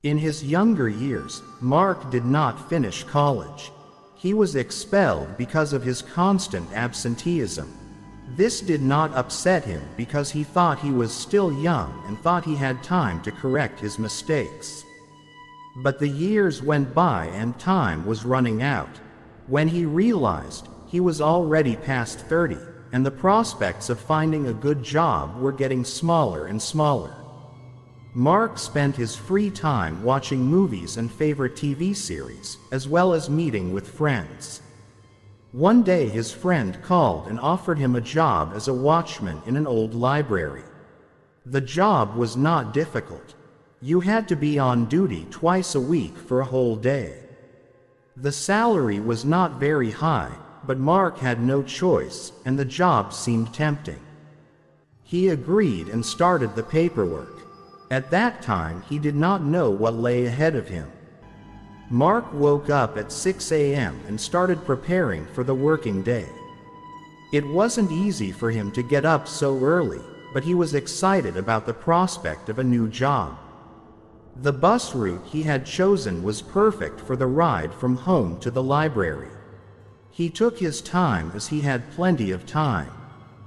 In his younger years, Mark did not finish college. He was expelled because of his constant absenteeism. This did not upset him because he thought he was still young and thought he had time to correct his mistakes. But the years went by and time was running out. When he realized, he was already past 30, and the prospects of finding a good job were getting smaller and smaller. Mark spent his free time watching movies and favorite TV series, as well as meeting with friends. One day his friend called and offered him a job as a watchman in an old library. The job was not difficult. You had to be on duty twice a week for a whole day. The salary was not very high, but Mark had no choice, and the job seemed tempting. He agreed and started the paperwork. At that time he did not know what lay ahead of him. Mark woke up at 6 a.m. and started preparing for the working day. It wasn't easy for him to get up so early, but he was excited about the prospect of a new job. The bus route he had chosen was perfect for the ride from home to the library. He took his time as he had plenty of time.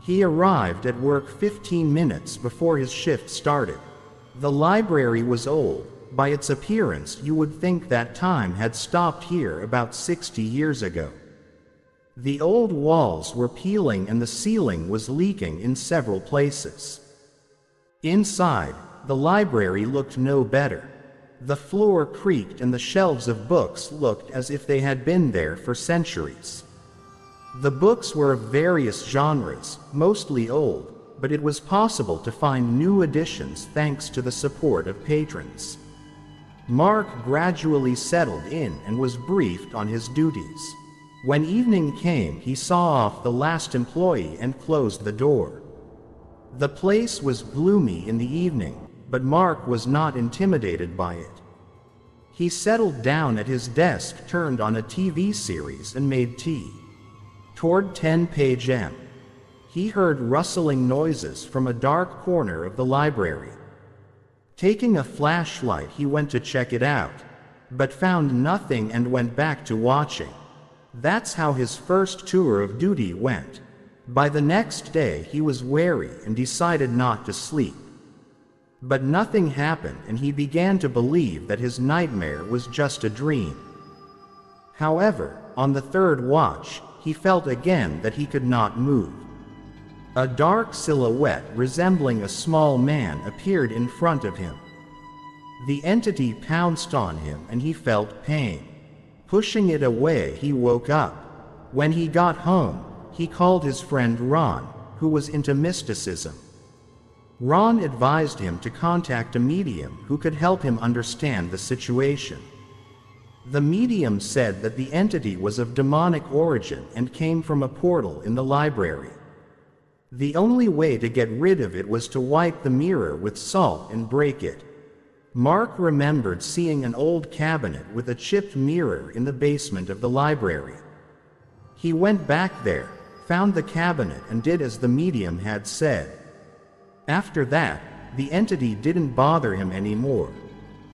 He arrived at work 15 minutes before his shift started. The library was old. By its appearance, you would think that time had stopped here about 60 years ago. The old walls were peeling and the ceiling was leaking in several places. Inside, the library looked no better. The floor creaked and the shelves of books looked as if they had been there for centuries. The books were of various genres, mostly old, but it was possible to find new editions thanks to the support of patrons. Mark gradually settled in and was briefed on his duties. When evening came, he saw off the last employee and closed the door. The place was gloomy in the evening, but Mark was not intimidated by it. He settled down at his desk, turned on a TV series, and made tea. Toward 10 p.m., he heard rustling noises from a dark corner of the library. Taking a flashlight, he went to check it out, but found nothing and went back to watching. That's how his first tour of duty went. By the next day, he was wary and decided not to sleep. But nothing happened, and he began to believe that his nightmare was just a dream. However, on the third watch, he felt again that he could not move. A dark silhouette resembling a small man appeared in front of him. The entity pounced on him and he felt pain. Pushing it away, he woke up. When he got home, he called his friend Ron, who was into mysticism. Ron advised him to contact a medium who could help him understand the situation. The medium said that the entity was of demonic origin and came from a portal in the library. The only way to get rid of it was to wipe the mirror with salt and break it. Mark remembered seeing an old cabinet with a chipped mirror in the basement of the library. He went back there, found the cabinet, and did as the medium had said. After that, the entity didn't bother him anymore.